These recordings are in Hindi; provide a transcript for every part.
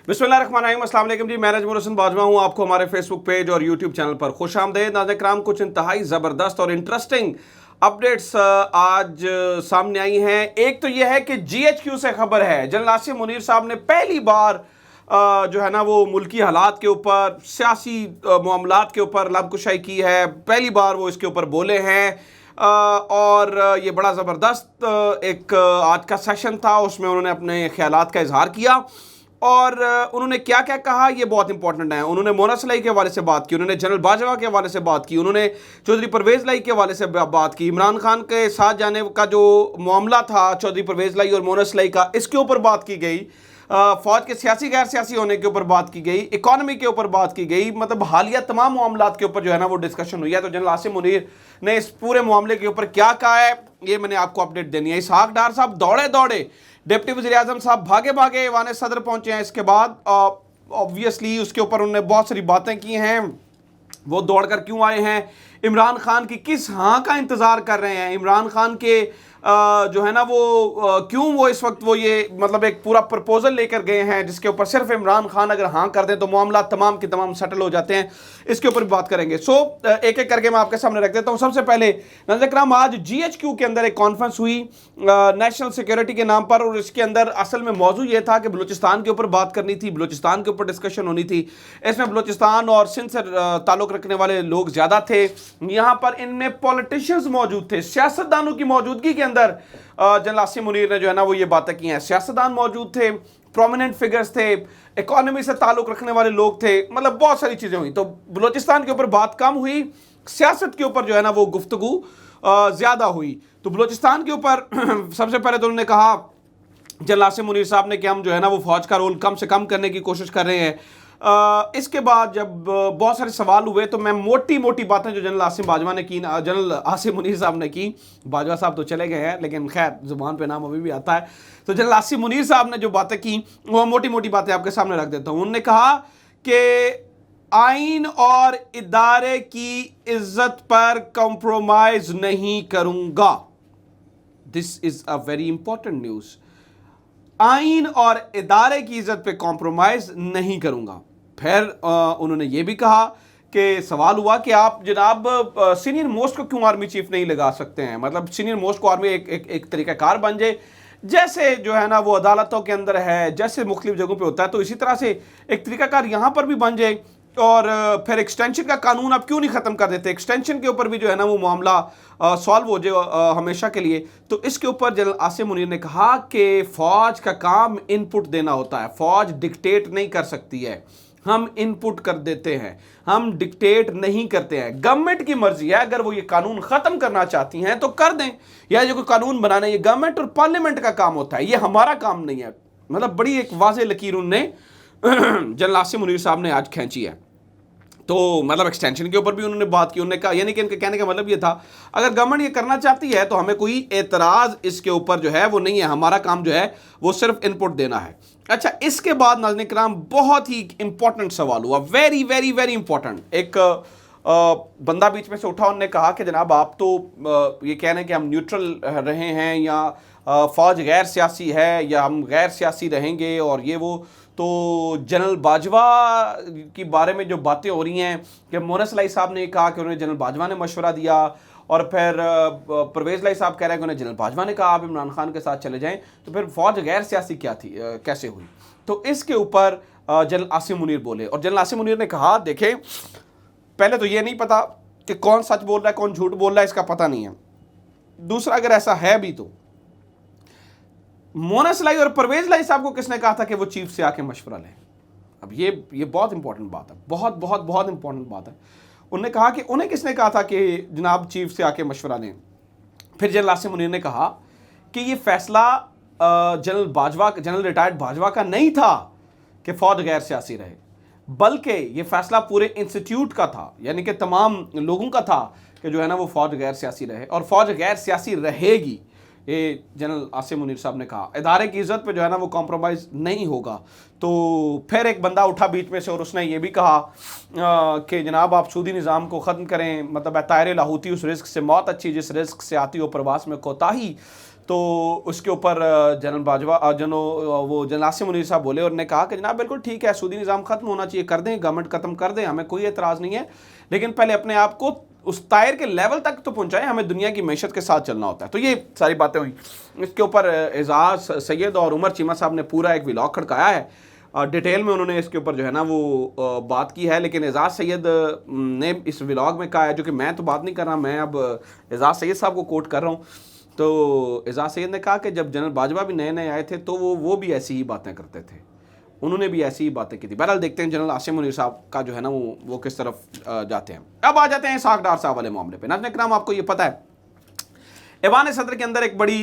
बिस्मिल्लाहिर्रहमानिर्रहीम, अस्सलाम वालेकुम जी। मैं नजमुल हसन बाजवा हूँ। आपको हमारे फेसबुक पेज और यूट्यूब चैनल पर खुश आमदेद। नाज़रीन किराम, कुछ इंतहाई ज़बरदस्त और इंटरेस्टिंग अपडेट्स आज सामने आई हैं। एक तो यह है कि GHQ से खबर है, जनरल आसिम मुनीर साहब ने पहली बार जो है ना वो मुल्की हालात के ऊपर, सियासी मामलात के ऊपर लबकुशाई की है। पहली बार वो इसके ऊपर बोले हैं और ये बड़ा ज़बरदस्त एक आज का सेशन था। उसमें उन्होंने अपने ख्यालात का इजहार किया और उन्होंने क्या क्या कहा, ये बहुत इंपॉर्टेंट है। उन्होंने मोना सलाई के हवाले से बात की, उन्होंने जनरल बाजवा के हवाले से बात की, उन्होंने चौधरी परवेज़ लाई के हवाले से बात की, इमरान खान के साथ जाने का जो मामला था चौधरी परवेज़ लाई और मोना सलाई का, इसके ऊपर बात की गई। फौज के सियासी गैर सियासी होने के ऊपर बात की गई, इकॉनमी के ऊपर बात की गई। मतलब हालिया तमाम मामलात के ऊपर जो है ना वो डिस्कशन हुई है। तो जनरल आसिम मुनीर ने इस पूरे मामले के ऊपर क्या कहा है, ये मैंने आपको अपडेट देनी है। इसहाक डार साहब दौड़े दौड़े, डिप्टी वज़ीर-ए-आज़म साहब भागे भागे ऐवान सदर पहुंचे हैं। इसके बाद ऑब्वियसली उसके ऊपर उन्होंने बहुत सारी बातें की हैं। वो दौड़कर क्यों आए हैं, इमरान खान की किस हाँ का इंतज़ार कर रहे हैं, इमरान खान के जो है ना वो क्यों वो इस वक्त वो ये मतलब एक पूरा प्रपोजल लेकर गए हैं जिसके ऊपर सिर्फ इमरान खान अगर हाँ कर दें तो मामला तमाम के तमाम सेटल हो जाते हैं। इसके ऊपर भी बात करेंगे। एक एक करके मैं आपके सामने रख देता हूँ। सबसे पहले नाज़रीन किराम, आज GHQ के अंदर एक कॉन्फ्रेंस हुई नेशनल सिक्योरिटी के नाम पर, और इसके अंदर असल में मौजू ये था कि बलूचिस्तान के ऊपर बात करनी थी, बलूचिस्तान के ऊपर डिस्कशन होनी थी। इसमें बलूचिस्तान और सिंध से ताल्लुक़ रखने वाले लोग ज़्यादा थे। यहाँ पर इनमें पॉलिटिशियंस मौजूद थे, सियासतदानों की मौजूदगी के अंदर जनरल आसिम मुनीर ने जो है ना वो ये बातें की हैं। सियासतदान मौजूद थे, प्रोमिनेंट फिगर्स थे, इकोनॉमी से ताल्लुक़ रखने वाले लोग थे, मतलब बहुत सारी चीज़ें हुई। तो बलूचिस्तान के ऊपर बात कम हुई, सियासत के ऊपर जो है ना वो गुफ्तगू ज़्यादा हुई। तो बलूचिस्तान के ऊपर सबसे पहले तो उन्होंने कहा जनरल आसिम मुनीर साहब ने कि हम जो है ना वो फ़ौज का रोल कम से कम करने की कोशिश कर रहे हैं। इसके बाद जब बहुत सारे सवाल हुए तो मैं मोटी मोटी बातें जो जनरल आसिम बाजवा ने की, जनरल आसिम मुनीर साहब ने की, बाजवा साहब तो चले गए हैं लेकिन खैर ज़ुबान पे नाम अभी भी आता है। तो जनरल आसिम मुनीर साहब ने जो बातें की वो मोटी मोटी बातें आपके सामने रख देता हूँ। उन्होंने कहा कि आइन और इदारे की इज्जत पर कॉम्प्रोमाइज नहीं करूंगा। This is a very important news. आइन और इदारे की इज्जत पे कॉम्प्रोमाइज नहीं करूंगा। फिर उन्होंने ये भी कहा कि सवाल हुआ कि आप जनाब सीनियर मोस्ट को क्यों आर्मी चीफ नहीं लगा सकते हैं, मतलब सीनियर मोस्ट को आर्मी एक तरीक़ाकार बन जाए, जैसे जो है ना वो अदालतों के अंदर है, जैसे मुख्तलिफ जगहों पे होता है, तो इसी तरह से एक तरीक़ाकार यहाँ पर भी बन जाए। और फिर एक्सटेंशन का कानून आप क्यों नहीं ख़त्म कर देते, एक्सटेंशन के ऊपर भी जो है ना वो मामला सॉल्व हो जाए हमेशा के लिए। तो इसके ऊपर जनरल आसिम मुनीर ने कहा कि फ़ौज का काम इनपुट देना होता है, फ़ौज डिक्टेट नहीं कर सकती है, हम इनपुट कर देते हैं, हम डिक्टेट नहीं करते हैं। गवर्नमेंट की मर्जी है, अगर वो ये कानून ख़त्म करना चाहती हैं तो कर दें, या जो कोई कानून बनाना ये गवर्नमेंट और पार्लियामेंट का काम होता है, ये हमारा काम नहीं है। मतलब बड़ी एक वाज़ेह लकीर उन्होंने जनरल आसिम मुनीर साहब ने आज खींची है। तो मतलब एक्सटेंशन के ऊपर भी उन्होंने बात की। उन्होंने कहा, यानी कि इनके कहने का मतलब ये था अगर गवर्नमेंट ये करना चाहती है तो हमें कोई एतराज़ इसके ऊपर जो है वो नहीं है, हमारा काम जो है वो सिर्फ इनपुट देना है। अच्छा, इसके बाद नाज़रीन किराम बहुत ही इंपॉर्टेंट सवाल हुआ, वेरी वेरी वेरी इंपॉर्टेंट। एक बंदा बीच में से उठा, उन्होंने कहा कि जनाब आप तो ये कह रहे हैं कि हम न्यूट्रल रहे हैं या फ़ौज गैर सियासी है या हम गैर सियासी रहेंगे और ये वो। तो जनरल बाजवा के बारे में जो बातें हो रही हैं कि मोना सलाई साहब ने कहा कि उन्हें जनरल बाजवा ने मशवरा दिया, और फिर परवेज़ लाई साहब कह रहे हैं कि उन्हें जनरल बाजवा ने कहा आप इमरान खान के साथ चले जाएं, तो फिर फ़ौज गैर सियासी क्या थी, कैसे हुई। तो इसके ऊपर जनरल आसिम मुनीर बोले, और जनरल आसिम मुनीर ने कहा देखें, पहले तो ये नहीं पता कि कौन सच बोल रहा है कौन झूठ बोल रहा है, इसका पता नहीं है। दूसरा, अगर ऐसा है भी तो मोना सलाई और परवेज़ लाई साहब को किसने कहा था कि वो चीफ से आके मशवरा लें। अब ये बहुत इंपॉर्टेंट बात है, बहुत बहुत बहुत इंपॉर्टेंट बात है। उन्होंने कहा कि उन्हें किसने कहा था कि जनाब चीफ से आके मशवरा लें। फिर जनरल आसिम मुनीर ने कहा कि ये फैसला जनरल रिटायर्ड बाजवा का नहीं था कि फ़ौज गैर सियासी रहे, बल्कि ये फैसला पूरे इंस्टीट्यूट का था, यानी कि तमाम लोगों का था कि जो है ना वो फ़ौज गैर सियासी रहे, और फ़ौज गैर सियासी रहेगी। ये जनरल आसिम मुनीर साहब ने कहा, इदारे की इज़्ज़त पे जो है ना वो कॉम्प्रोमाइज़ नहीं होगा। तो फिर एक बंदा उठा बीच में से और उसने ये भी कहा कि जनाब आप सूदी निज़ाम को ख़त्म करें, मतलब तायर लाहूती उस रिस्क से मौत अच्छी जिस रिस्क से आती हो प्रवास में कोताही। तो उसके ऊपर जनरल बाजवा वो जनरल आसिम मुनीर साहब बोले और ने कहा कि जनाब बिल्कुल ठीक है, सूदी निज़ाम ख़त्म होना चाहिए, कर दें, गवर्नमेंट ख़त्म कर दें, हमें कोई एतराज़ नहीं है, लेकिन पहले अपने आप को उस तायर के लेवल तक तो पहुंचाएं, हमें दुनिया की मैशत के साथ चलना होता है। तो ये सारी बातें हुई। इसके ऊपर एजाज सैयद और उमर चीमा साहब ने पूरा एक व्लॉग खड़काया है, डिटेल में उन्होंने इसके ऊपर जो है ना वो बात की है, लेकिन एजाज सैयद ने इस व्लॉग में कहा है, जो कि मैं तो बात नहीं कर रहा, मैं अब एजाज सैयद साहब को कोट कर रहा हूँ। तो एजाज सैयद ने कहा कि जब जनरल बाजवा भी नए नए आए थे तो वो भी ऐसी ही बातें करते थे, उन्होंने भी ऐसी ही बातें की थी। बहरहाल देखते हैं जनरल आसिम मुनीर साहब का जो है ना वो किस तरफ जाते हैं। अब आ जाते हैं इसहाक डार साहब वाले मामले पे। नाज़रीन इकराम, आपको ये पता है ऐवान सदर के अंदर एक बड़ी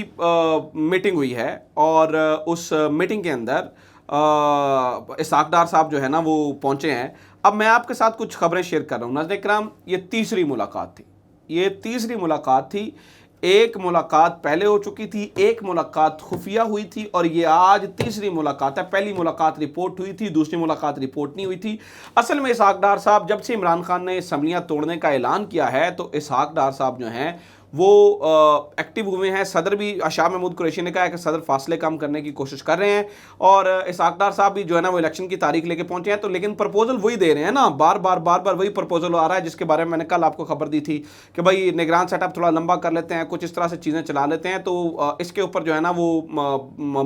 मीटिंग हुई है और उस मीटिंग के अंदर इसहाक डार साहब जो है ना वो पहुंचे हैं। अब मैं आपके साथ कुछ खबरें शेयर कर रहा हूँ। नाज़रीन इकराम, ये तीसरी मुलाकात थी, ये तीसरी मुलाकात थी। एक मुलाकात पहले हो चुकी थी, एक मुलाकात खुफिया हुई थी और ये आज तीसरी मुलाकात है। पहली मुलाकात रिपोर्ट हुई थी, दूसरी मुलाकात रिपोर्ट नहीं हुई थी। असल में इसहाक डार साहब, जब से इमरान खान ने असम्बलियाँ तोड़ने का ऐलान किया है तो इसहाक डार साहब जो हैं वो एक्टिव हुए हैं। सदर भी शाह महमूद कुरैशी ने कहा है कि सदर फासले कम करने की कोशिश कर रहे हैं और इसहाक डार साहब भी जो है ना वो इलेक्शन की तारीख लेके पहुंचे हैं। तो लेकिन प्रपोजल वही दे रहे हैं ना, बार बार वही प्रपोजल आ रहा है, जिसके बारे में मैंने कल आपको खबर दी थी कि भाई निगरान सेटअप थोड़ा लंबा कर लेते हैं, कुछ इस तरह से चीज़ें चला लेते हैं। तो इसके ऊपर जो है ना वो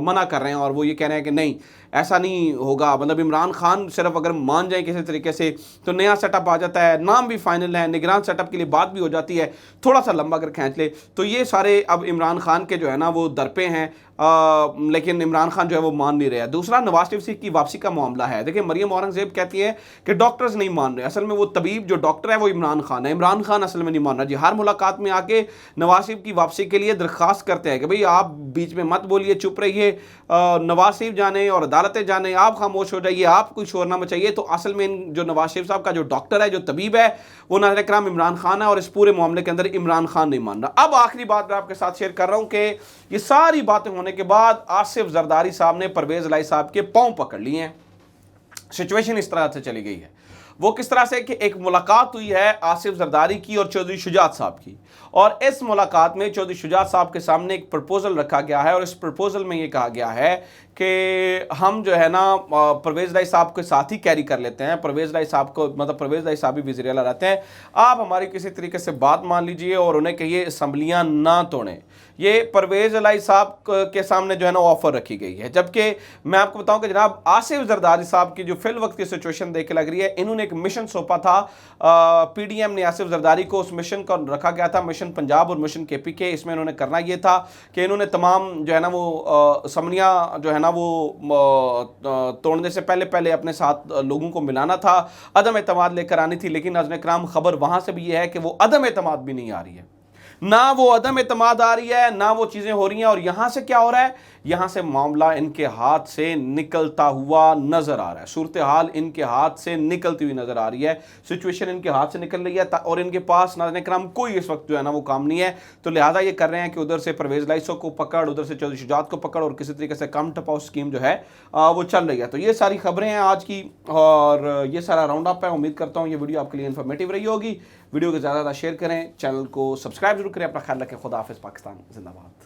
मना कर रहे हैं और वो ये कह रहे हैं कि नहीं, ऐसा नहीं होगा। मतलब इमरान खान सिर्फ अगर मान जाए किसी तरीके से तो नया सेटअप आ जाता है, नाम भी फाइनल है, निगरान सेटअप के लिए बात भी हो जाती है, थोड़ा सा लंबा कर खींच ले। तो ये सारे अब इमरान खान के जो है ना वो दर पे हैं, लेकिन इमरान खान जो है वो मान नहीं रहा। दूसरा, नवाज शरीफ की वापसी का मामला है। देखिए, मरियम औरंगजेब कहती है कि डॉक्टर्स नहीं मान रहे, असल में वो तबीब जो डॉक्टर है वो इमरान खान है, इमरान खान असल में नहीं मान रहा जी। हर मुलाकात में आके नवाज शरीफ की वापसी के लिए दरख्वास्त करते हैं कि भाई आप बीच में मत बोलिए, चुप रहिए, नवाज शरीफ जाने और अदालतें जाने, आप खामोश हो जाइए, आप कोई शोर ना मचाइए। तो असल में जो नवाज शरीफ साहब का जो डॉक्टर है, जो तबीब है, वो नाज़रीन इकराम इमरान खान है और इस पूरे मामले के अंदर इमरान खान नहीं मान रहा। अब आखिरी बात मैं आपके साथ शेयर कर रहा हूं कि ये सारी बातें होने के बाद आसिफ जरदारी साहब ने परवेज लाई साहब के पांव पकड़ लिए हैं। सिचुएशन इस तरह से चली गई है। वो किस तरह से कि एक मुलाकात हुई है आसिफ जरदारी की और चौधरी शुजात साहब की, और इस मुलाकात में चौधरी शुजात साहब के सामने एक प्रपोजल रखा गया है और इस प्रपोजल में ये कहा गया है कि हम जो है ना परवेज लाई साहब के साथ ही कैरी कर लेते हैं। परवेज लाई साहब को, मतलब परवेज लाई साहब भी वज़ीर आला रहते हैं, आप हमारी किसी तरीके से बात मान लीजिए और उन्हें कहिए असम्बलियाँ ना तोड़ें। ये परवेज लाई साहब के सामने जो है ना ऑफर रखी गई है। जबकि मैं आपको बताऊं कि जनाब आसिफ जरदारी साहब की जो फिल वक्त की सिचुएशन देख के लग रही है, इन्होंने एक मिशन सौंपा था, पीडीएम ने आसिफ जरदारी को उस मिशन का रखा गया था, मिशन पंजाब और मिशन केपीके। इसमें इन्होंने करना ये था कि इन्होंने तमाम जो है ना वो असम्बलियाँ जो है ना वो तोड़ने से पहले अपने साथ लोगों को मिलाना था, अदम एतमाद लेकर आनी थी। लेकिन नाज़रीन इकराम, खबर वहाँ से भी ये है कि वो अदम एतमाद भी नहीं आ रही है, ना वो अदम एतमाद आ रही है, ना वो चीज़ें हो रही हैं। और यहाँ से क्या हो रहा है, यहाँ से मामला इनके हाथ से निकलता हुआ नज़र आ रहा है, सूरत हाल इनके हाथ से निकलती हुई नज़र आ रही है, सिचुएशन इनके हाथ से निकल रही है और इनके पास नाज़रीन इकराम कोई इस वक्त जो है ना वो काम नहीं है। तो लिहाजा ये कर रहे हैं कि उधर से परवेज लाइसो को पकड़, उधर से चौधरी शुजात को पकड़ और किसी तरीके से कम टपाओ स्कीम जो है वो चल रही है। तो ये सारी खबरें हैं आज की और ये सारा राउंड अप है। उम्मीद करता हूँ ये वीडियो आपके लिए इन्फॉर्मेटिव रही होगी। वीडियो को ज़्यादा शेयर करें, चैनल को सब्सक्राइब जरूर करें। अपना ख्याल रखें। खुदा हाफिज़। पाकिस्तान जिंदाबाद।